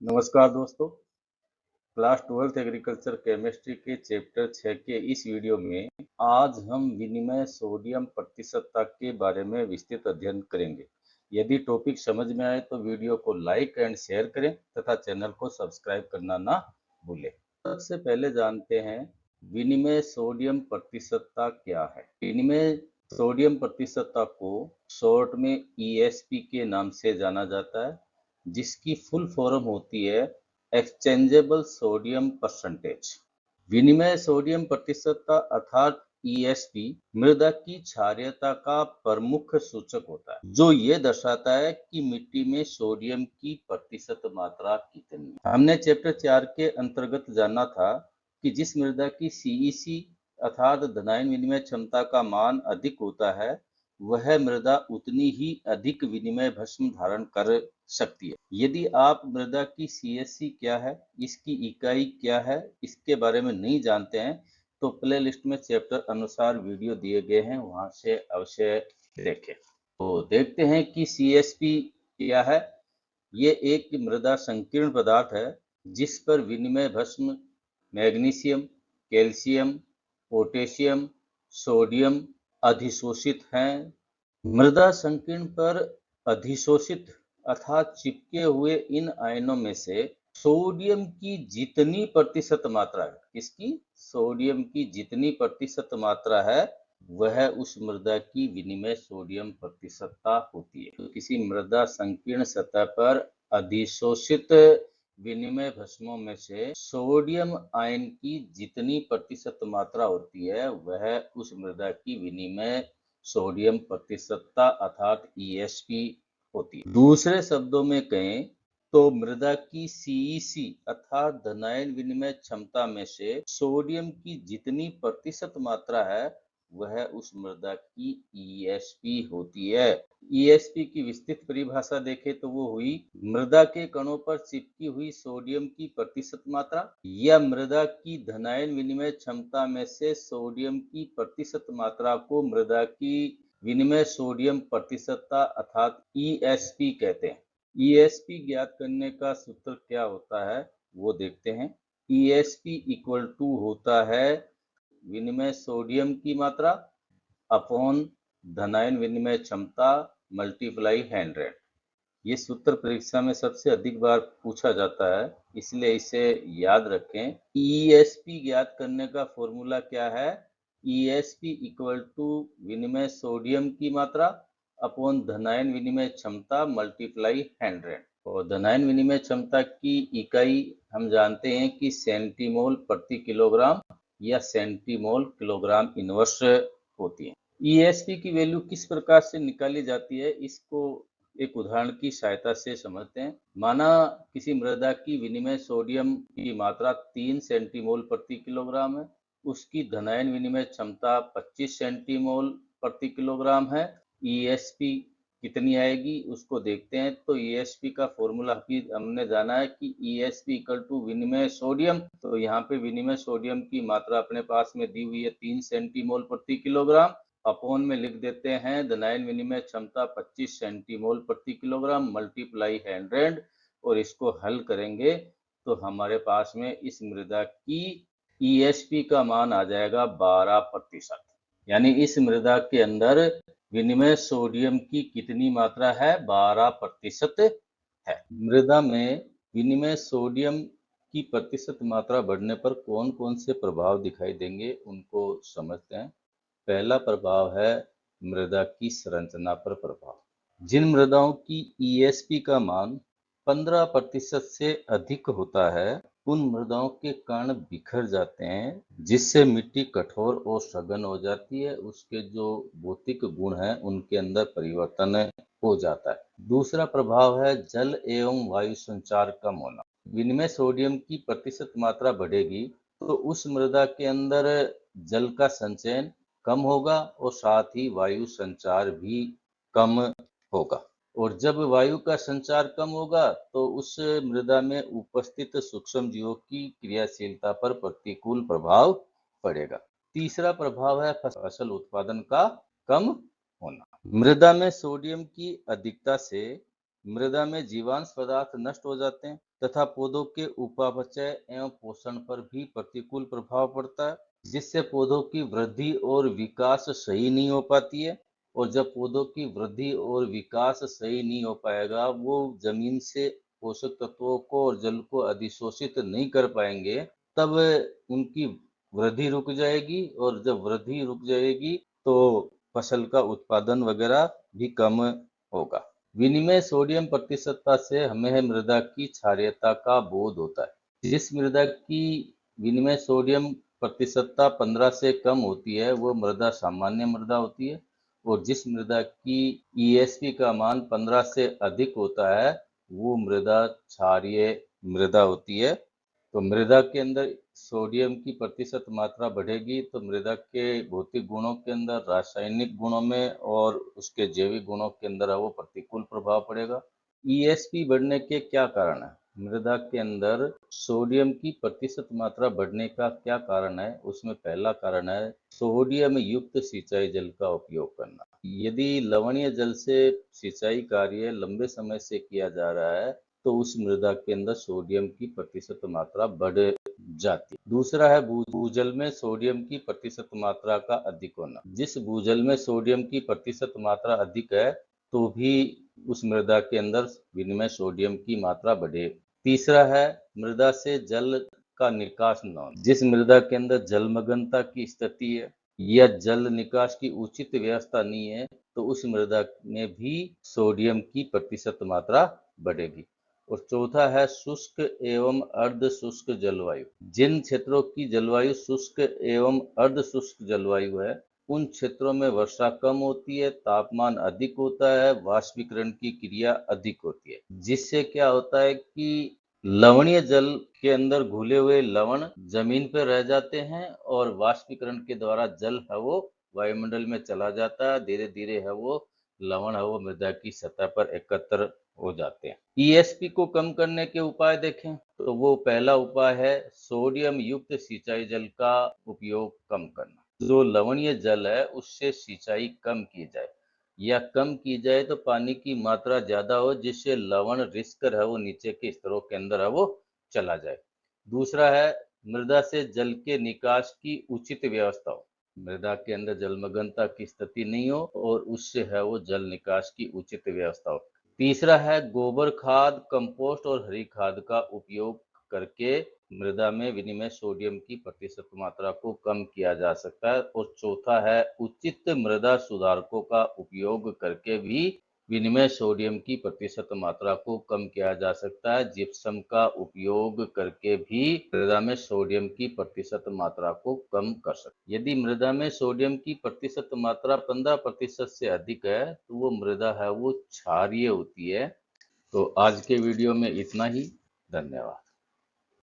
नमस्कार दोस्तों। Class 12th agriculture chemistry के चैप्टर 6 के इस वीडियो में आज हम विनिमय सोडियम प्रतिशतता के बारे में विस्तृत अध्ययन करेंगे। यदि टॉपिक समझ में आए तो वीडियो को लाइक एंड शेयर करें तथा चैनल को सब्सक्राइब करना ना भूलें। सबसे पहले जानते हैं विनिमय सोडियम प्रतिशतता क्या है। विनिमय सोडियम प्रतिशतता को शॉर्ट में ESP के नाम से जाना जाता है, जिसकी फुल फॉर्म होती है एक्सचेंजेबल सोडियम परसेंटेज। विनिमय सोडियम प्रतिशतता अर्थात ESP मृदा की क्षारीयता का प्रमुख सूचक होता है, जो ये दर्शाता है कि मिट्टी में सोडियम की प्रतिशत मात्रा कितनी है। हमने चैप्टर 4 के अंतर्गत जाना था कि जिस मृदा की CEC अर्थात धनायन विनिमय क्षमता का मान अधिक होता है, वह मृदा उतनी ही अधिक विनिमय भस्म धारण कर सकती है। यदि आप मृदा की CSC क्या है, इसकी इकाई क्या है, इसके बारे में नहीं जानते हैं तो प्ले लिस्ट में चैप्टर अनुसार वीडियो दिए गए हैं, वहां से अवश्य देखें। तो देखते हैं कि CSP क्या है। ये एक मृदा संकीर्ण पदार्थ है जिस पर विनिमय भस्म मैग्नीशियम, कैल्शियम, पोटेशियम, सोडियम अधिशोषित हैं। मृदा संकीर्ण पर अधिशोषित अर्थात चिपके हुए इन आयनों में से सोडियम की जितनी प्रतिशत मात्रा है, किसकी? सोडियम की जितनी प्रतिशत मात्रा है वह उस मृदा की विनिमय सोडियम प्रतिशतता होती है। तो किसी मृदा संकीर्ण सतह पर अधिशोषित विनिमय भस्मों में से सोडियम आयन की जितनी प्रतिशत मात्रा होती है वह उस मृदा की विनिमय सोडियम प्रतिशतता अर्थात ESP होती है। दूसरे शब्दों में कहें तो मृदा की CEC अर्थात धनायन विनिमय क्षमता में से सोडियम की जितनी प्रतिशत मात्रा है वह उस मृदा की ESP होती है। ESP की विस्तृत परिभाषा देखें तो वो हुई मृदा के कणों पर चिपकी हुई सोडियम की प्रतिशत मात्रा या मृदा की धनायन विनिमय क्षमता में से सोडियम की प्रतिशत मात्रा को मृदा की विनिमय सोडियम प्रतिशतता अर्थात ESP कहते हैं। ESP ज्ञात करने का सूत्र क्या होता है वो देखते हैं। ESP इक्वल टू होता है विनिमय सोडियम की मात्रा अपॉन धनायन विनिमय क्षमता मल्टीप्लाई 100। ये सूत्र परीक्षा में सबसे अधिक बार पूछा जाता है, इसलिए इसे याद रखें। ESP ज्ञात करने का फॉर्मूला क्या है? ESP इक्वल टू विनिमय सोडियम की मात्रा अपॉन धनायन विनिमय क्षमता मल्टीप्लाई 100। और धनायन विनिमय क्षमता की इकाई हम जानते हैं कि सेंटीमोल प्रति किलोग्राम या सेंटीमोल किलोग्राम इनवर्स होती है। ESP की वैल्यू किस प्रकार से निकाली जाती है, इसको एक उदाहरण की सहायता से समझते हैं। माना किसी मृदा की विनिमय सोडियम की मात्रा 3 सेंटीमोल प्रति किलोग्राम है, उसकी धनायन विनिमय क्षमता 25 सेंटीमोल प्रति किलोग्राम है। ESP कितनी आएगी उसको देखते हैं। तो ESP का फॉर्मूला हमने जाना है कि ESP इक्वल टू विनिमय सोडियम। तो यहाँ पे विनिमय सोडियम की मात्रा अपने पास में दी हुई है 3 सेंटीमोल प्रति किलोग्राम, अपॉन में लिख देते हैं धनायन विनिमय क्षमता 25 सेंटीमोल प्रति किलोग्राम मल्टीप्लाई 100 और इसको हल करेंगे तो हमारे पास में इस मृदा की ESP का मान आ जाएगा 12%। यानी इस मृदा के अंदर विनिमय सोडियम की कितनी मात्रा है? 12% है। मृदा में विनिमय सोडियम की प्रतिशत मात्रा बढ़ने पर कौन कौन से प्रभाव दिखाई देंगे उनको समझते हैं। पहला प्रभाव है मृदा की संरचना पर प्रभाव। जिन मृदाओं की ESP का मान 15% से अधिक होता है उन मृदाओं के कण बिखर जाते हैं, जिससे मिट्टी कठोर और सघन हो जाती है। उसके जो भौतिक गुण हैं उनके अंदर परिवर्तन हो जाता है। दूसरा प्रभाव है जल एवं वायु संचार कम होना। विनिमय सोडियम की प्रतिशत मात्रा बढ़ेगी तो उस मृदा के अंदर जल का संचयन कम होगा और साथ ही वायु संचार भी कम होगा। और जब वायु का संचार कम होगा तो उस मृदा में उपस्थित सूक्ष्म जीवों की क्रियाशीलता पर प्रतिकूल प्रभाव पड़ेगा। तीसरा प्रभाव है फसल उत्पादन का कम होना। मृदा में सोडियम की अधिकता से मृदा में जीवांश पदार्थ नष्ट हो जाते हैं तथा पौधों के उपापचय एवं पोषण पर भी प्रतिकूल प्रभाव पड़ता है, जिससे पौधों की वृद्धि और विकास सही नहीं हो पाती है। और जब पौधों की वृद्धि और विकास सही नहीं हो पाएगा, वो जमीन से पोषक तत्वों को और जल को अधिशोषित नहीं कर पाएंगे, तब उनकी वृद्धि रुक जाएगी, और जब वृद्धि रुक जाएगी तो फसल का उत्पादन वगैरह भी कम होगा। विनिमय सोडियम प्रतिशतता से हमें मृदा की क्षारीयता का बोध होता है। जिस मृदा की विनिमय सोडियम प्रतिशतता 15 से कम होती है, वो मृदा सामान्य मृदा होती है, और जिस मृदा की ईएसपी का मान 15 से अधिक होता है, वो मृदा क्षारीय मृदा होती है। तो मृदा के अंदर सोडियम की प्रतिशत मात्रा बढ़ेगी तो मृदा के भौतिक गुणों के अंदर, रासायनिक गुणों में और उसके जैविक गुणों के अंदर वो प्रतिकूल प्रभाव पड़ेगा। ईएसपी बढ़ने के क्या कारण है? मृदा के अंदर सोडियम की प्रतिशत मात्रा बढ़ने का क्या कारण है? उसमें पहला कारण है सोडियम युक्त सिंचाई जल का उपयोग करना। यदि लवणीय जल से सिंचाई कार्य लंबे समय से किया जा रहा है तो उस मृदा के अंदर सोडियम की प्रतिशत मात्रा बढ़ जाती है। दूसरा है भूजल में सोडियम की प्रतिशत मात्रा का अधिक होना। जिस भूजल में सोडियम की प्रतिशत मात्रा अधिक है तो भी उस मृदा के अंदर विनिमय सोडियम की मात्रा बढ़े। तीसरा है मृदा से जल का निकास न होना। जिस मृदा के अंदर जलमग्नता की स्थिति है या जल निकास की उचित व्यवस्था नहीं है तो उस मृदा में भी सोडियम की प्रतिशत मात्रा बढ़ेगी। और चौथा है शुष्क एवं अर्ध शुष्क जलवायु। जिन क्षेत्रों की जलवायु शुष्क एवं अर्ध शुष्क जलवायु है, उन क्षेत्रों में वर्षा कम होती है, तापमान अधिक होता है, वाष्पीकरण की क्रिया अधिक होती है, जिससे क्या होता है कि लवणीय जल के अंदर घुले हुए लवण जमीन पर रह जाते हैं और वाष्पीकरण के द्वारा जल है वो वायुमंडल में चला जाता है। धीरे धीरे है वो लवण है वो मृदा की सतह पर एकत्र हो जाते हैं। ईएसपी को कम करने के उपाय देखें तो वो पहला उपाय है सोडियम युक्त सिंचाई जल का उपयोग कम करना। जो लवणीय जल है उससे सिंचाई कम की जाए, या कम की जाए तो पानी की मात्रा ज्यादा हो जिससे लवण रिस्क है वो नीचे के स्तरों के अंदर है वो चला जाए। दूसरा है मृदा से जल के निकास की उचित व्यवस्था हो। मृदा के अंदर जलमग्नता की स्थिति नहीं हो और उससे है वो जल निकास की उचित व्यवस्था हो। तीसरा है गोबर खाद, कंपोस्ट और हरी खाद का उपयोग करके मृदा में विनिमय सोडियम की प्रतिशत मात्रा को कम किया जा सकता है। और चौथा है उचित मृदा सुधारकों का उपयोग करके भी विनिमय सोडियम की प्रतिशत मात्रा को कम किया जा सकता है। जिप्सम का उपयोग करके भी मृदा में सोडियम की प्रतिशत मात्रा को कम कर सकते। यदि मृदा में सोडियम की प्रतिशत मात्रा 15% से अधिक है तो वो मृदा है वो क्षारीय होती है। तो आज के वीडियो में इतना ही। धन्यवाद।